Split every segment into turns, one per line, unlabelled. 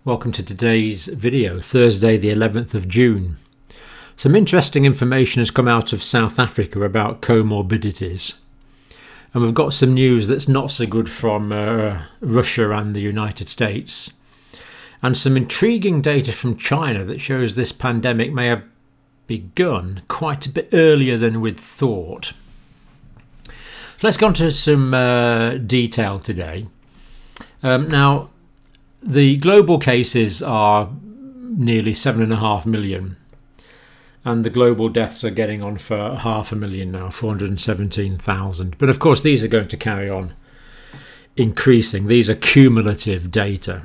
Welcome to today's video, Thursday the 11th of June. Some interesting information has come out of South Africa about comorbidities. And we've got some news that's not so good from Russia and the United States. And some intriguing data from China that shows this pandemic may have begun quite a bit earlier than we'd thought. So let's go on to some detail today. Now, the global cases are nearly 7.5 million, and the global deaths are getting on for 500,000 now, 417,000. But of course, these are going to carry on increasing. These are cumulative data.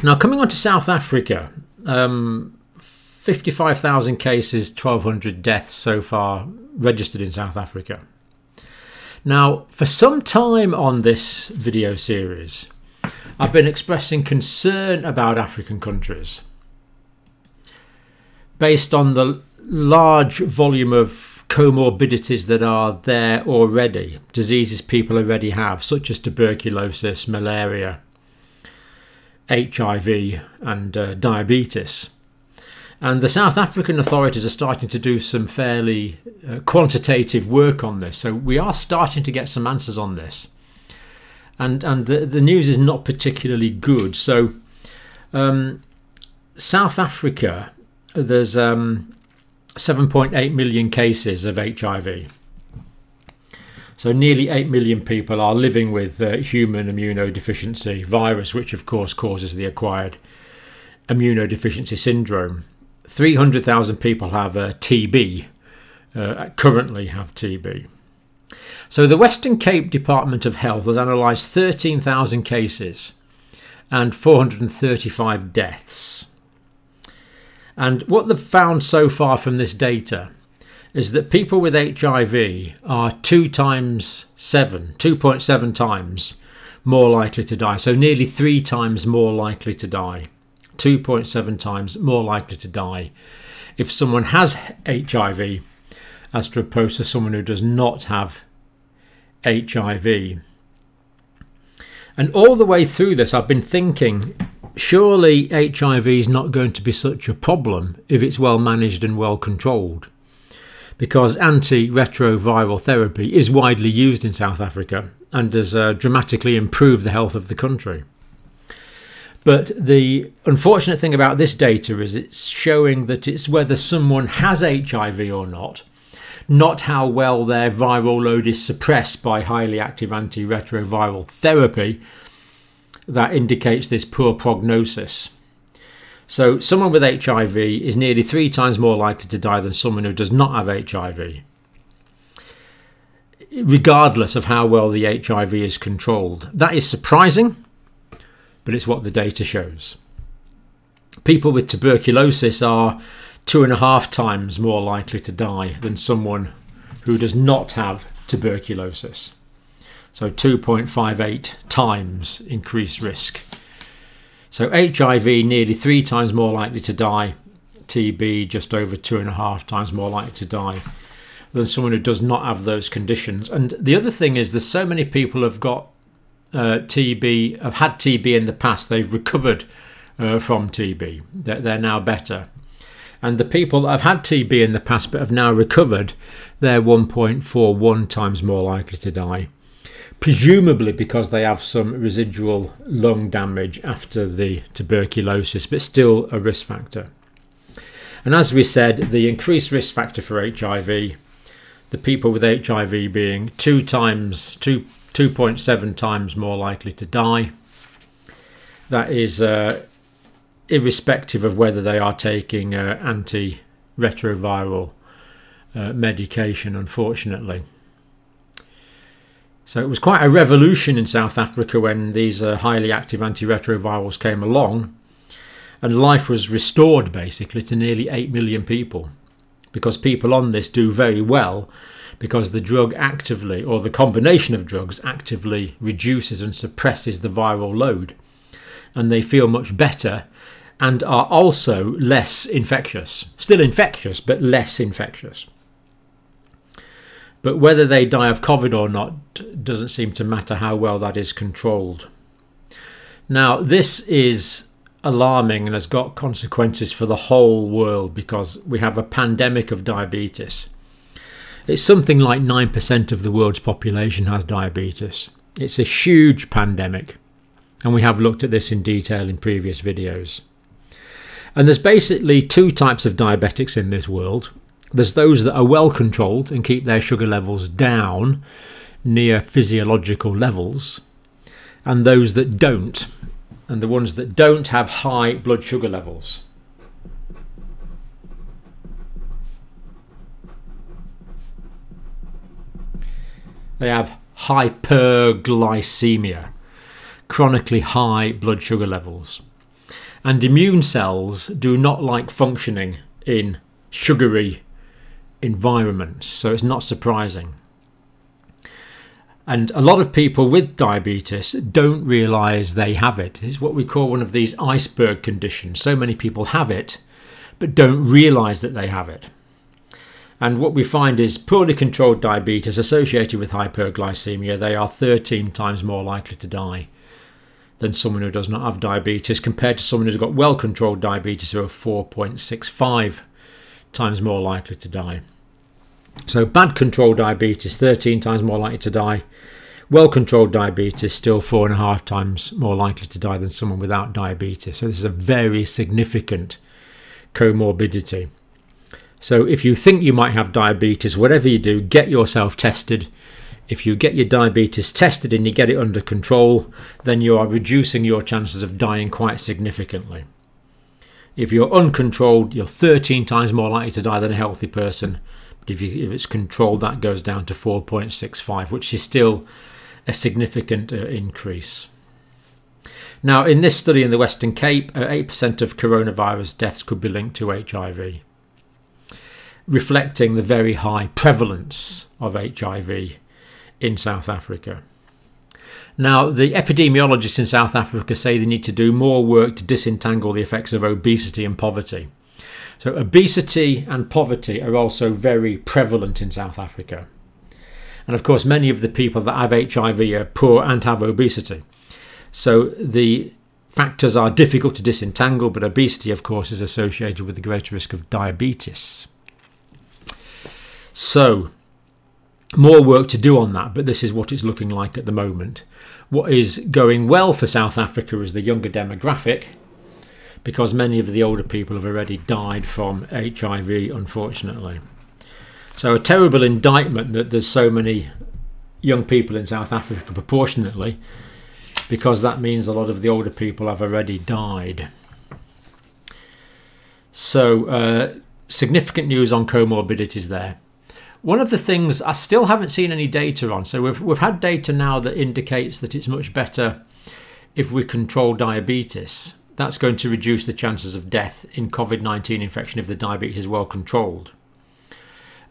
Now, coming on to South Africa, 55,000 cases, 1,200 deaths so far registered in South Africa. Now, for some time on this video series, I've been expressing concern about African countries based on the large volume of comorbidities that are there already, diseases people already have, such as tuberculosis, malaria, HIV and diabetes. And the South African authorities are starting to do some fairly quantitative work on this, so we are starting to get some answers on this. And the news is not particularly good. So South Africa, there's 7.8 million cases of HIV. So nearly 8 million people are living with human immunodeficiency virus, which of course causes the acquired immunodeficiency syndrome. 300,000 people have TB, currently have TB. So the Western Cape Department of Health has analysed 13,000 cases and 435 deaths. And what they've found so far from this data is that people with HIV are 2.7 times more likely to die. So nearly 3 times more likely to die. 2.7 times more likely to die if someone has HIV as opposed to someone who does not have HIV. And all the way through this I've been thinking, surely HIV is not going to be such a problem if it's well managed and well controlled, because antiretroviral therapy is widely used in South Africa and has dramatically improved the health of the country. But the unfortunate thing about this data is it's showing that it's whether someone has HIV or not how well their viral load is suppressed by highly active antiretroviral therapy, that indicates this poor prognosis. So someone with HIV is nearly 3 times more likely to die than someone who does not have HIV, regardless of how well the HIV is controlled. That is surprising, but it's what the data shows. People with tuberculosis are 2.5 times more likely to die than someone who does not have tuberculosis. So 2.58 times increased risk. So HIV nearly 3 times more likely to die. TB just over 2.5 times more likely to die than someone who does not have those conditions. And the other thing is there's so many people have got TB, have had TB in the past. They've recovered from TB. They're now better. And the people that have had TB in the past but have now recovered, they're 1.41 times more likely to die, presumably because they have some residual lung damage after the tuberculosis, but still a risk factor. And as we said, the increased risk factor for HIV, the people with HIV being 2.7 times more likely to die. That is irrespective of whether they are taking antiretroviral medication, unfortunately. So it was quite a revolution in South Africa when these highly active antiretrovirals came along, and life was restored basically to nearly 8 million people, because people on this do very well, because the drug actively, or the combination of drugs, actively reduces and suppresses the viral load, and they feel much better and are also less infectious. Still infectious, but less infectious. But whether they die of COVID or not doesn't seem to matter how well that is controlled. Now, this is alarming and has got consequences for the whole world because we have a pandemic of diabetes. It's something like 9% of the world's population has diabetes. It's a huge pandemic, and we have looked at this in detail in previous videos. And there's basically two types of diabetics in this world. There's those that are well controlled and keep their sugar levels down near physiological levels, and those that don't. And the ones that don't have high blood sugar levels. They have hyperglycemia, chronically high blood sugar levels. And immune cells do not like functioning in sugary environments, so it's not surprising. And a lot of people with diabetes don't realise they have it. This is what we call one of these iceberg conditions. So many people have it, but don't realise that they have it. And what we find is poorly controlled diabetes associated with hyperglycemia, they are 13 times more likely to die than someone who does not have diabetes, compared to someone who's got well-controlled diabetes who are 4.65 times more likely to die. So bad controlled diabetes, 13 times more likely to die. Well-controlled diabetes, still 4.5 times more likely to die than someone without diabetes. So this is a very significant comorbidity. So if you think you might have diabetes, whatever you do, get yourself tested. If you get your diabetes tested and you get it under control, then you are reducing your chances of dying quite significantly. If you're uncontrolled, you're 13 times more likely to die than a healthy person. But if it's controlled, that goes down to 4.65, which is still a significant increase. Now, in this study in the Western Cape, 8% of coronavirus deaths could be linked to HIV, reflecting the very high prevalence of HIV in South Africa. Now, the epidemiologists in South Africa say they need to do more work to disentangle the effects of obesity and poverty. So obesity and poverty are also very prevalent in South Africa. And of course, many of the people that have HIV are poor and have obesity. So the factors are difficult to disentangle, but obesity, of course, is associated with the greater risk of diabetes. So more work to do on that, but this is what it's looking like at the moment. What is going well for South Africa is the younger demographic, because many of the older people have already died from HIV, unfortunately. So a terrible indictment that there's so many young people in South Africa proportionately, because that means a lot of the older people have already died. So significant news on comorbidities there. One of the things I still haven't seen any data on, so we've had data now that indicates that it's much better if we control diabetes. That's going to reduce the chances of death in COVID-19 infection if the diabetes is well controlled.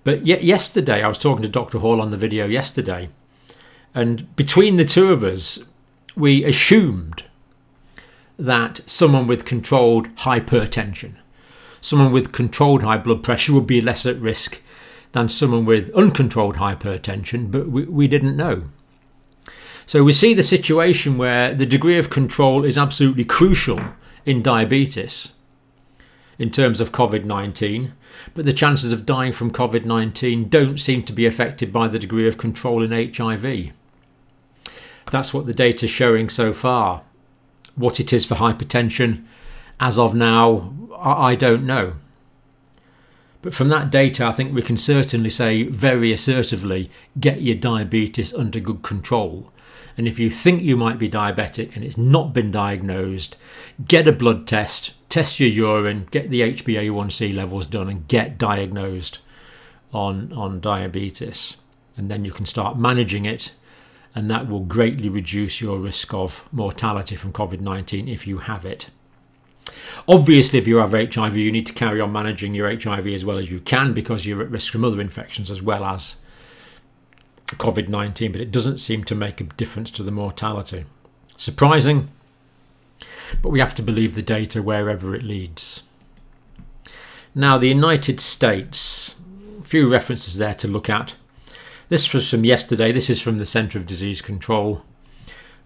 But yet yesterday, I was talking to Dr. Hall on the video yesterday, and between the two of us, we assumed that someone with controlled hypertension, someone with controlled high blood pressure would be less at risk than someone with uncontrolled hypertension, but we didn't know. So we see the situation where the degree of control is absolutely crucial in diabetes in terms of COVID-19, but the chances of dying from COVID-19 don't seem to be affected by the degree of control in HIV. That's what the data is showing so far. What it is for hypertension, as of now, I don't know. But from that data, I think we can certainly say very assertively, get your diabetes under good control. And if you think you might be diabetic and it's not been diagnosed, get a blood test, test your urine, get the HbA1c levels done and get diagnosed on diabetes. And then you can start managing it, and that will greatly reduce your risk of mortality from COVID-19 if you have it. Obviously, if you have HIV, you need to carry on managing your HIV as well as you can, because you're at risk from other infections as well as COVID-19, but it doesn't seem to make a difference to the mortality. Surprising, but we have to believe the data wherever it leads. Now, the United States, a few references there to look at. This was from yesterday. This is from the Centre of Disease Control.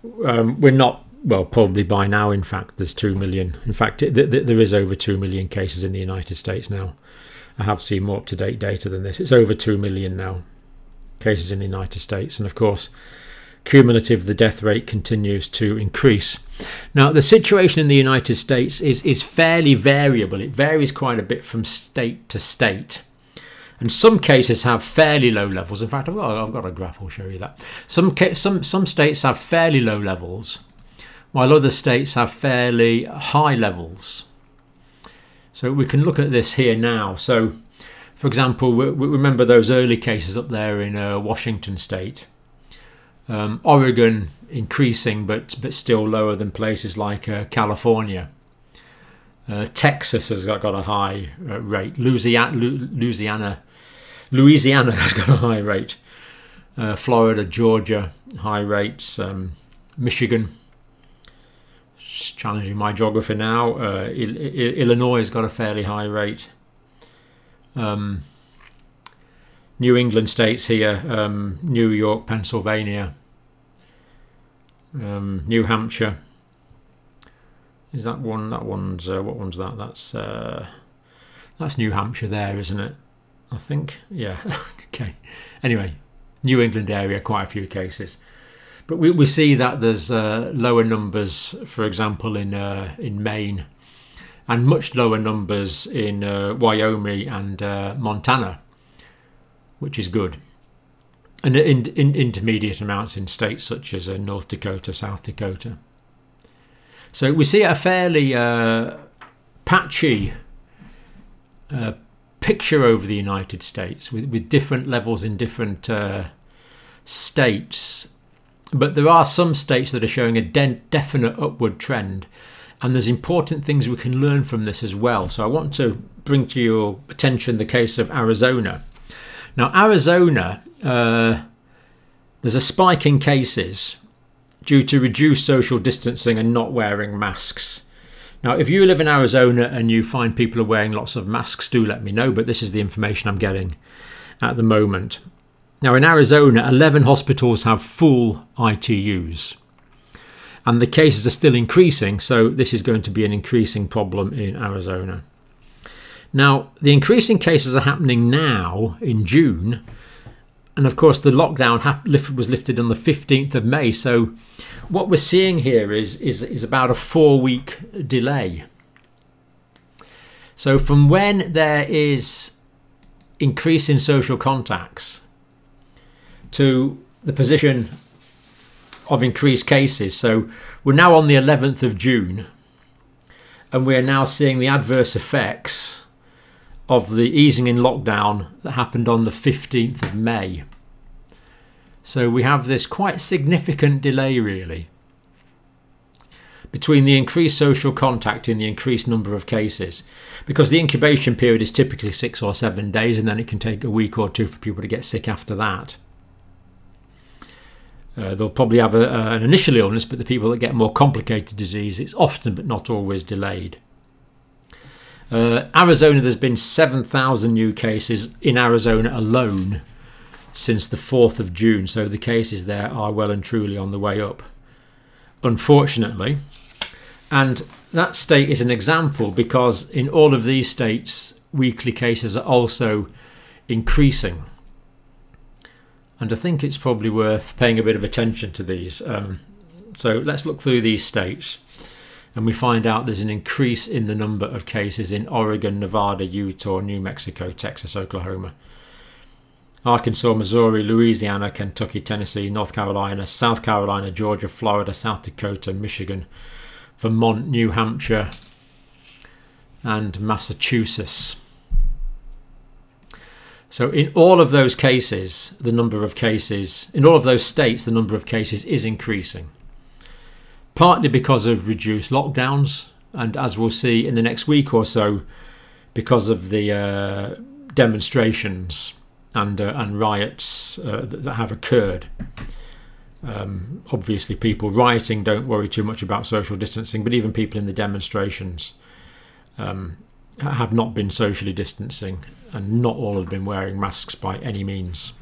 We're not well, probably by now, in fact, there's 2 million. In fact, there is over 2 million cases in the United States now. I have seen more up-to-date data than this. It's over 2 million now, cases in the United States. And of course, cumulative, the death rate continues to increase. Now, the situation in the United States is fairly variable. It varies quite a bit from state to state. And some cases have fairly low levels. In fact, I've got a graph, I'll show you that. Some states have fairly low levels, while other states have fairly high levels. So we can look at this here now. So, for example, we remember those early cases up there in Washington State. Oregon increasing, but still lower than places like California. Texas has got a high rate. Louisiana has got a high rate. Florida, Georgia, high rates. Michigan, challenging my geography now. Illinois has got a fairly high rate. New England states here, New York, Pennsylvania, New Hampshire. Is that one? That one's what one's that? That's New Hampshire there, isn't it? I think. Yeah. Okay. Anyway, New England area, quite a few cases, but we see that there's lower numbers, for example, in Maine, and much lower numbers in Wyoming and Montana, which is good, and in intermediate amounts in states such as North Dakota, South Dakota. So we see a fairly patchy picture over the United States with different levels in different states. But there are some states that are showing a definite upward trend, and there's important things we can learn from this as well. So I want to bring to your attention the case of Arizona. Now, Arizona, there's a spike in cases due to reduced social distancing and not wearing masks. Now, if you live in Arizona and you find people are wearing lots of masks, do let me know, but this is the information I'm getting at the moment. Now, in Arizona, 11 hospitals have full ITUs, and the cases are still increasing, so this is going to be an increasing problem in Arizona. Now, the increasing cases are happening now in June, and of course the lockdown was lifted on the 15th of May, so what we're seeing here is about a 4-week delay. So from when there is increase in social contacts to the position of increased cases, so we're now on the 11th of June, and we're now seeing the adverse effects of the easing in lockdown that happened on the 15th of May. So we have this quite significant delay, really, between the increased social contact and the increased number of cases, because the incubation period is typically 6 or 7 days, and then it can take a week or two for people to get sick after that. They'll probably have an initial illness, but the people that get more complicated disease, it's often but not always delayed. Arizona, there's been 7,000 new cases in Arizona alone since the 4th of June, so the cases there are well and truly on the way up, unfortunately. And that state is an example because in all of these states, weekly cases are also increasing. And I think it's probably worth paying a bit of attention to these. So let's look through these states, and we find out there's an increase in the number of cases in Oregon, Nevada, Utah, New Mexico, Texas, Oklahoma, Arkansas, Missouri, Louisiana, Kentucky, Tennessee, North Carolina, South Carolina, Georgia, Florida, South Dakota, Michigan, Vermont, New Hampshire, and Massachusetts. So in all of those cases, the number of cases, in all of those states, the number of cases is increasing. Partly because of reduced lockdowns, and as we'll see in the next week or so, because of the demonstrations and riots that have occurred. Obviously people rioting don't worry too much about social distancing, but even people in the demonstrations have not been socially distancing, and not all have been wearing masks by any means.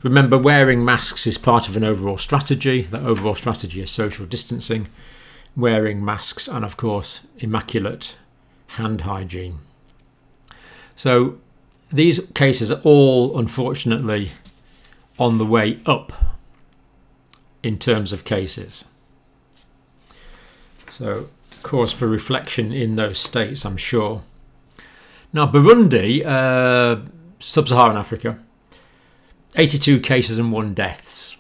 Remember, wearing masks is part of an overall strategy. That overall strategy is social distancing, wearing masks, and of course immaculate hand hygiene. So these cases are all unfortunately on the way up in terms of cases. So cause for reflection in those states, I'm sure. Now Burundi, sub-Saharan Africa, 82 cases and one death.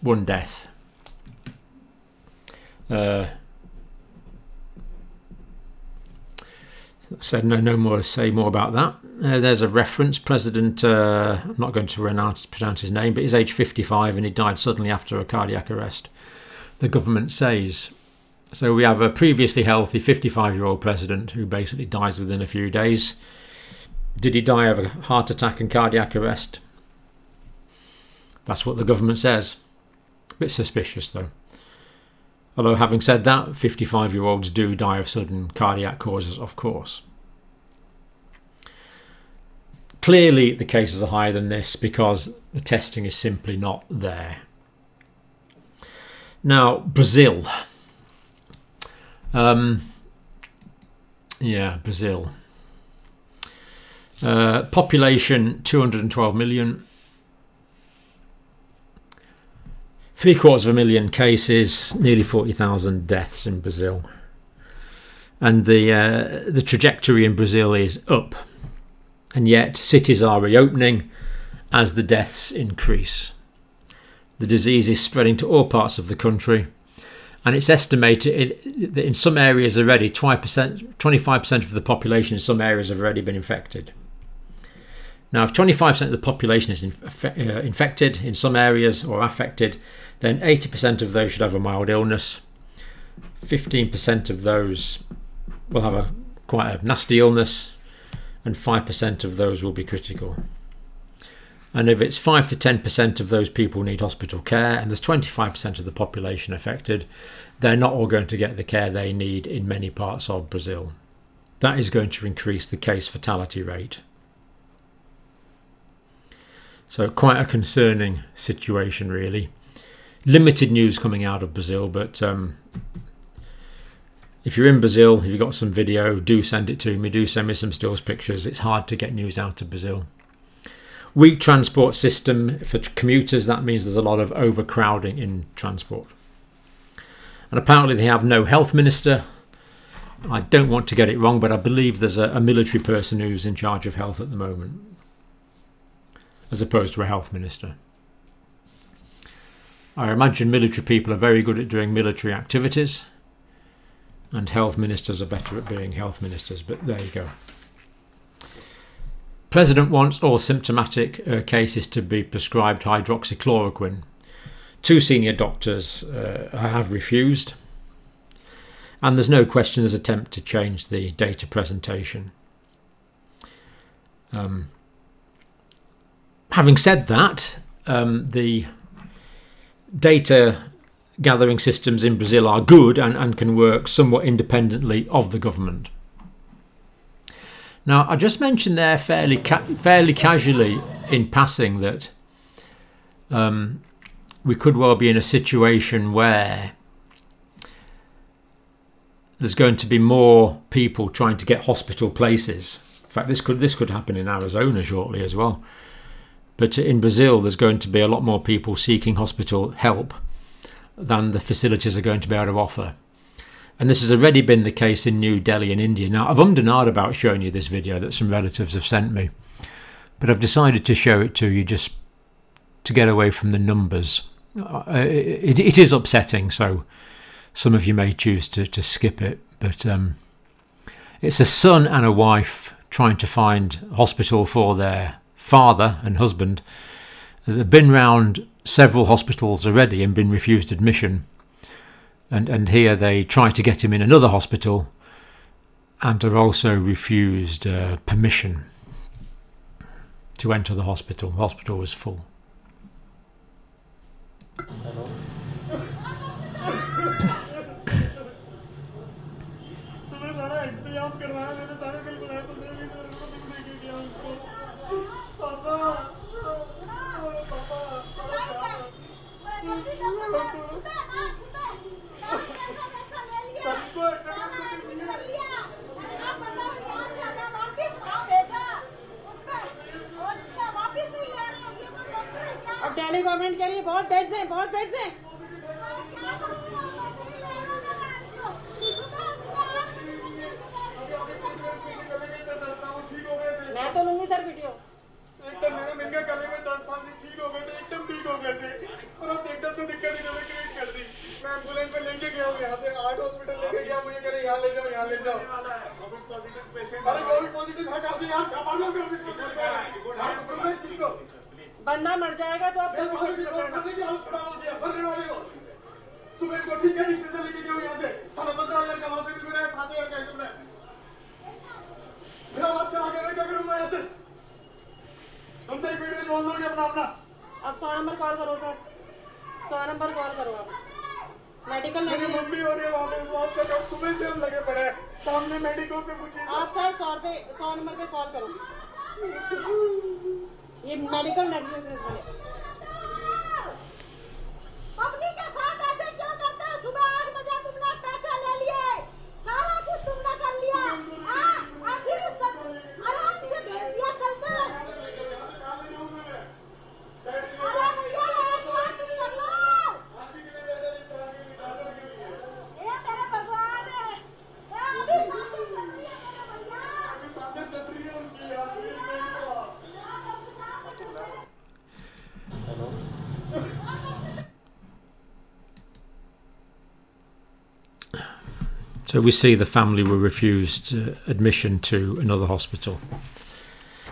Said no more to say more about that. There's a reference. President, I'm not going to pronounce his name, but he's age 55 and he died suddenly after a cardiac arrest, the government says. So we have a previously healthy 55-year-old president who basically dies within a few days. Did he die of a heart attack and cardiac arrest? That's what the government says. A bit suspicious though. Although having said that, 55-year-olds do die of sudden cardiac causes, of course. Clearly the cases are higher than this because the testing is simply not there. Now, Brazil. Brazil. Population 212 million. 750,000 cases, nearly 40,000 deaths in Brazil. And the trajectory in Brazil is up. And yet cities are reopening as the deaths increase. The disease is spreading to all parts of the country. And it's estimated that in some areas already, 25% of the population in some areas have already been infected. Now, if 25% of the population is infected in some areas or affected, then 80% of those should have a mild illness. 15% of those will have quite a nasty illness, and 5% of those will be critical. And if it's 5 to 10% of those people need hospital care, and there's 25% of the population affected, they're not all going to get the care they need in many parts of Brazil. That is going to increase the case fatality rate. So quite a concerning situation, really. Limited news coming out of Brazil, but if you're in Brazil, if you've got some video, do send it to me. Do send me some stills pictures. It's hard to get news out of Brazil. Weak transport system for commuters. That means there's a lot of overcrowding in transport. And apparently they have no health minister. I don't want to get it wrong, but I believe there's a military person who's in charge of health at the moment, as opposed to a health minister. I imagine military people are very good at doing military activities, and health ministers are better at being health ministers, but there you go. President wants all symptomatic cases to be prescribed hydroxychloroquine. 2 senior doctors have refused, and there's no question there's an attempt to change the data presentation. Having said that, the data gathering systems in Brazil are good and can work somewhat independently of the government. Now, I just mentioned there fairly casually in passing that we could well be in a situation where there's going to be more people trying to get hospital places. In fact, this could happen in Arizona shortly as well. But in Brazil, there's going to be a lot more people seeking hospital help than the facilities are going to be able to offer. And this has already been the case in New Delhi in India. Now, I've ummed and ahed about showing you this video that some relatives have sent me, but I've decided to show it to you just to get away from the numbers. It is upsetting, so some of you may choose to skip it, but it's a son and a wife trying to find a hospital for their father and husband. They've been round several hospitals already and been refused admission, and here they try to get him in another hospital and are also refused permission to enter the hospital. The hospital was full.
के लिए बहुत beds हैं, बहुत beds हैं। मैं तो लूंगी sir video.
एकदम मैडम इनके गले में दर्द था, ठीक हो गए थे, एकदम ठीक हो गए थे और अब एकदम से दिक्कत इन्होंने क्रिएट कर दी। मैं एम्बुलेंस में लेके गया हूँ, यहाँ से 8 हॉस्पिटल लेके गया, मुझे कह रहे यहाँ ले जाओ, यहाँ ले जाओ। अरे कोविड पॉजिटिव है कहाँ से यार, कमाल हो कोविड पॉजिटिव।
बंदा मर जाएगा तो आप
मरने वाले हो। सुबह को ठीक है, रिक्शे से लेके गया यहाँ से 15,000 का वहाँ से भी मेरा 7,000 का हिसाब है। मेरा बच्चा आ गया, मैं क्या करूँगा यहाँ से? तुम तो एक मिनट में बोल दोगे अपना अपना।
अब 100 नंबर कॉल करो सर, 100 नंबर कॉल करो आप। मेडिकल
मेरी मम्मी हो रही है वहाँ पे, बहुत से लोग सुबह से हम लगे पड़े हैं, सामने मेडिकल से पूछिए।
आप सर 100 नंबर पे कॉल करो। ये मेडिकल नेग्लिजेंस है।
पब्लिक के साथ ऐसे क्यों करते हो? सुबह 8 बजे तुमने पैसे ले लिए, सारा कुछ तुमने कर लिया, आखिर आराम से भेज दिया चलते। अरे भैया एक बात तुम कर लो। ये तेरे भगवान है, ये अभी सांसें चल रही है मेरे भैया,
अभी सांसें चल रही है उनकी यार।
So we see the family were refused admission to another hospital.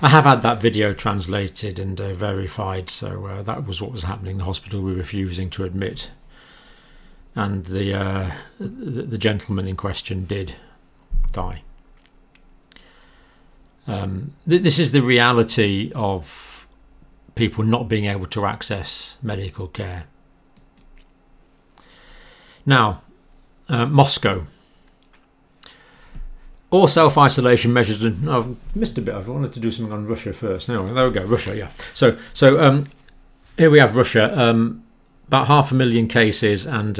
I have had that video translated and verified, so that was what was happening. The hospital were refusing to admit, and the gentleman in question did die. This is the reality of people not being able to access medical care. Now, Moscow. All self-isolation measures. I've missed a bit. I wanted to do something on Russia first. No, there we go. Russia, yeah. So here we have Russia. About 500,000 cases and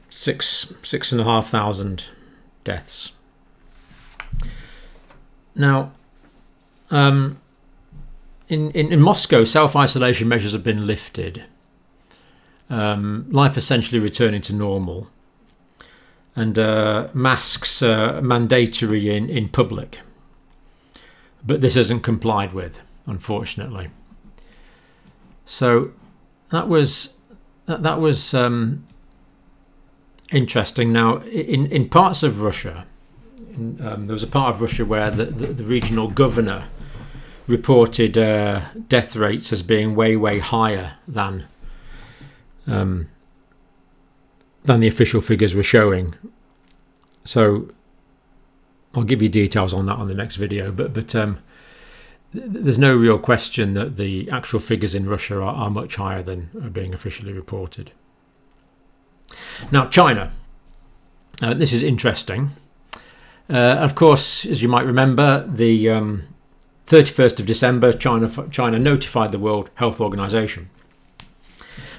6,500 deaths. Now, in Moscow, self-isolation measures have been lifted. Life essentially returning to normal, and masks mandatory in public, but this isn't complied with, unfortunately. So that was interesting. Now, in parts of Russia, there was a part of Russia where the regional governor reported death rates as being way higher than the official figures were showing. So I'll give you details on that on the next video, but there's no real question that the actual figures in Russia are much higher than are being officially reported. Now, China. This is interesting. Of course, as you might remember, the 31st of December, China notified the World Health Organization.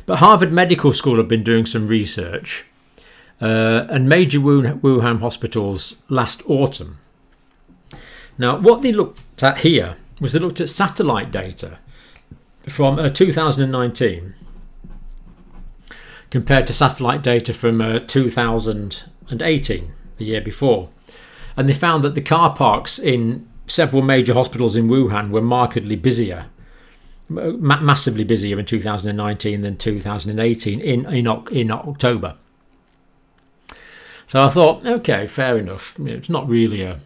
But Harvard Medical School have been doing some research, and major Wuhan hospitals last autumn. Now, what they looked at here was they looked at satellite data from 2019 compared to satellite data from 2018, the year before. And they found that the car parks in several major hospitals in Wuhan were markedly busier, massively busier in 2019 than 2018 in October. So I thought, okay, fair enough. It's not really a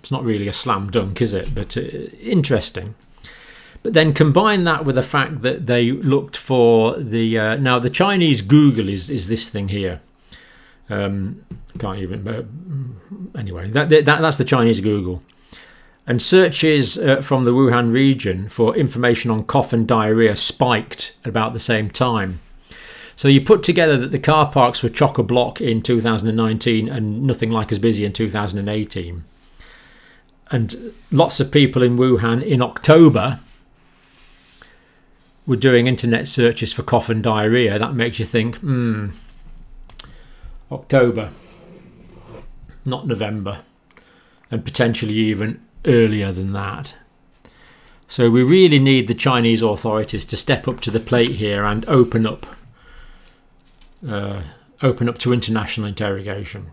slam dunk, is it? But interesting. But then combine that with the fact that they looked for the now the Chinese Google is this thing here. Can't even anyway. That's the Chinese Google. And searches from the Wuhan region for information on cough and diarrhea spiked about the same time. So you put together that the car parks were chock-a-block in 2019 and nothing like as busy in 2018. And lots of people in Wuhan in October were doing internet searches for cough and diarrhea. That makes you think, October, not November, and potentially even earlier than that. So we really need the Chinese authorities to step up to the plate here and open up to international interrogation.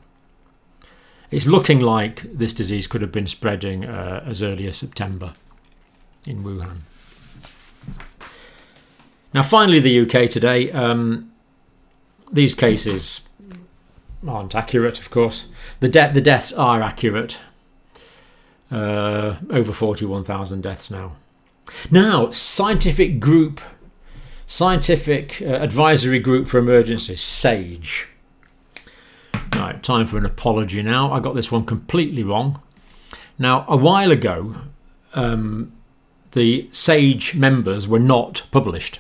It's looking like this disease could have been spreading as early as September in Wuhan. Now finally the UK today. These cases aren't accurate, of course. The deaths are accurate. Over 41,000 deaths now. Now, scientific advisory group for emergencies, SAGE. Right, time for an apology now. I got this one completely wrong. Now, a while ago, the SAGE members were not published.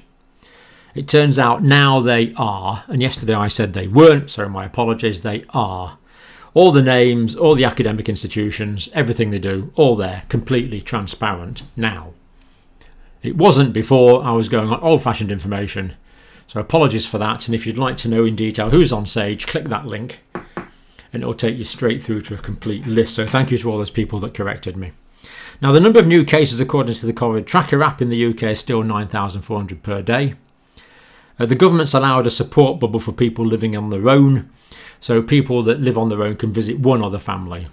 It turns out now they are, and yesterday I said they weren't, so my apologies, they are. All the names, all the academic institutions, everything they do, all there, completely transparent now. It wasn't before. I was going on old-fashioned information, so apologies for that. And if you'd like to know in detail who's on SAGE, click that link and it'll take you straight through to a complete list. So thank you to all those people that corrected me. Now, the number of new cases according to the COVID tracker app in the UK is still 9,400 per day. The government's allowed a support bubble for people living on their own. So people that live on their own can visit one other family.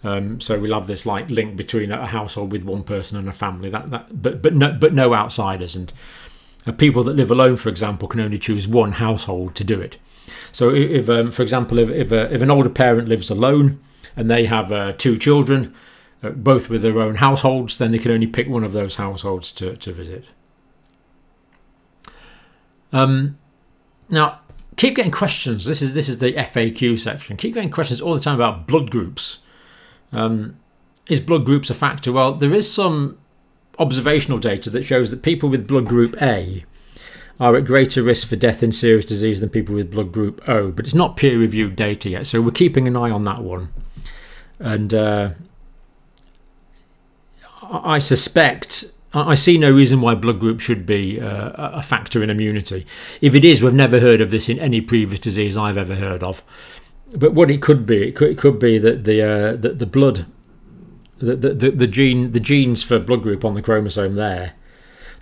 So we'll have this like link between a household with one person and a family. But no outsiders. And people that live alone, for example, can only choose one household to do it. So if for example, if an older parent lives alone and they have 2 children, both with their own households, then they can only pick one of those households to visit. Now, keep getting questions. This is the FAQ section. Keep getting questions all the time about blood groups. Is blood groups a factor? Well, there is some observational data that shows that people with blood group A are at greater risk for death in serious disease than people with blood group O, but it's not peer-reviewed data yet, so we're keeping an eye on that one. And I suspect, I see no reason why blood group should be a factor in immunity. If it is, we've never heard of this in any previous disease I've ever heard of. But what it could be, it could be that the blood, the genes for blood group on the chromosome there,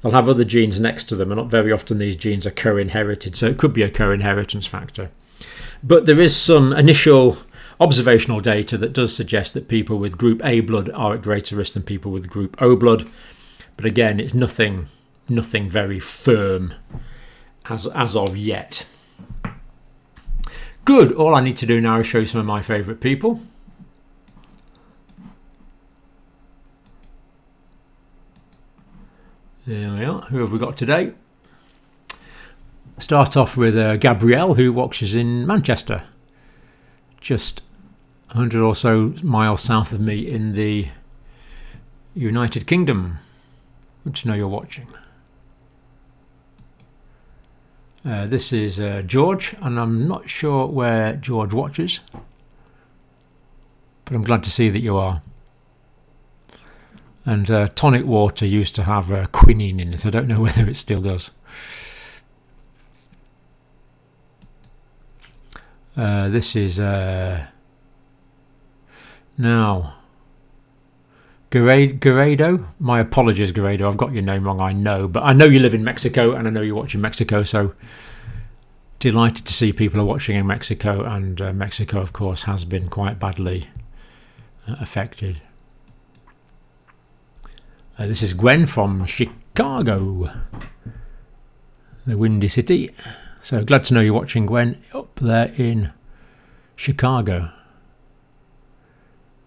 they'll have other genes next to them, and not very often these genes are co-inherited, so it could be a co-inheritance factor. But there is some initial observational data that does suggest that people with group A blood are at greater risk than people with group O blood. But again, it's nothing very firm as of yet. Good. All I need to do now is show you some of my favourite people. There we are. Who have we got today? Start off with Gabrielle, who watches in Manchester, just 100 or so miles south of me in the United Kingdom. Good to know you're watching. This is George, and I'm not sure where George watches, but I'm glad to see that you are. And tonic water used to have quinine in it. I don't know whether it still does. This is now Guerrero. My apologies, Guerrero. I've got your name wrong, I know, but I know you live in Mexico, and I know you're watching Mexico, so delighted to see people are watching in Mexico. And Mexico, of course, has been quite badly affected. This is Gwen from Chicago, the Windy City. So glad to know you're watching, Gwen, up there in Chicago.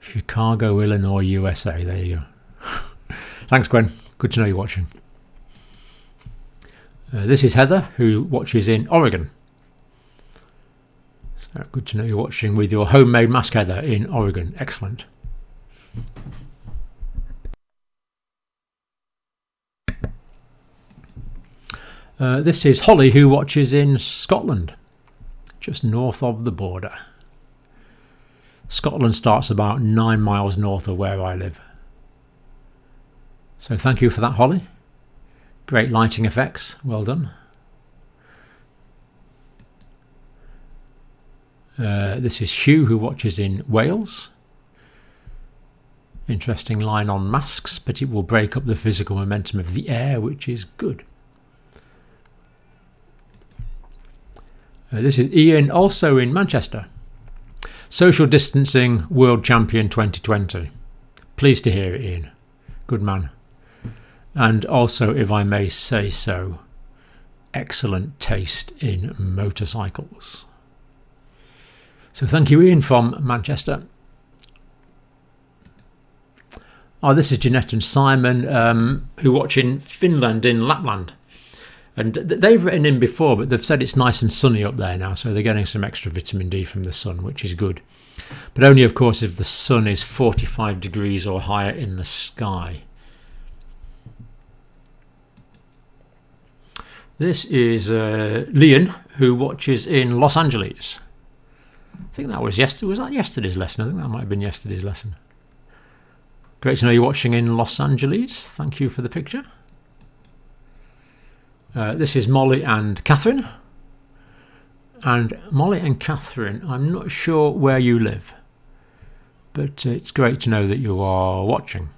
Chicago, Illinois, USA. There you go. Thanks, Gwen. Good to know you're watching. This is Heather, who watches in Oregon. So good to know you're watching with your homemade mask, Heather, in Oregon. Excellent. This is Holly, who watches in Scotland, just north of the border. Scotland starts about 9 miles north of where I live. So thank you for that, Holly. Great lighting effects. Well done. This is Hugh, who watches in Wales. Interesting line on masks, but it will break up the physical momentum of the air, which is good. This is Ian, also in Manchester. Social distancing world champion 2020. Pleased to hear it, Ian. Good man. And also, if I may say so, excellent taste in motorcycles. So thank you, Ian, from Manchester. Oh, this is Jeanette and Simon, who watch in Finland, in Lapland. And they've written in before, but they've said it's nice and sunny up there now, so they're getting some extra vitamin D from the sun, which is good. But only, of course, if the sun is 45 degrees or higher in the sky. This is Leon, who watches in Los Angeles. I think that was yesterday. Was that yesterday's lesson? I think that might have been yesterday's lesson. Great to know you're watching in Los Angeles. Thank you for the picture. This is Molly and Catherine. And Molly and Catherine, I'm not sure where you live, but it's great to know that you are watching.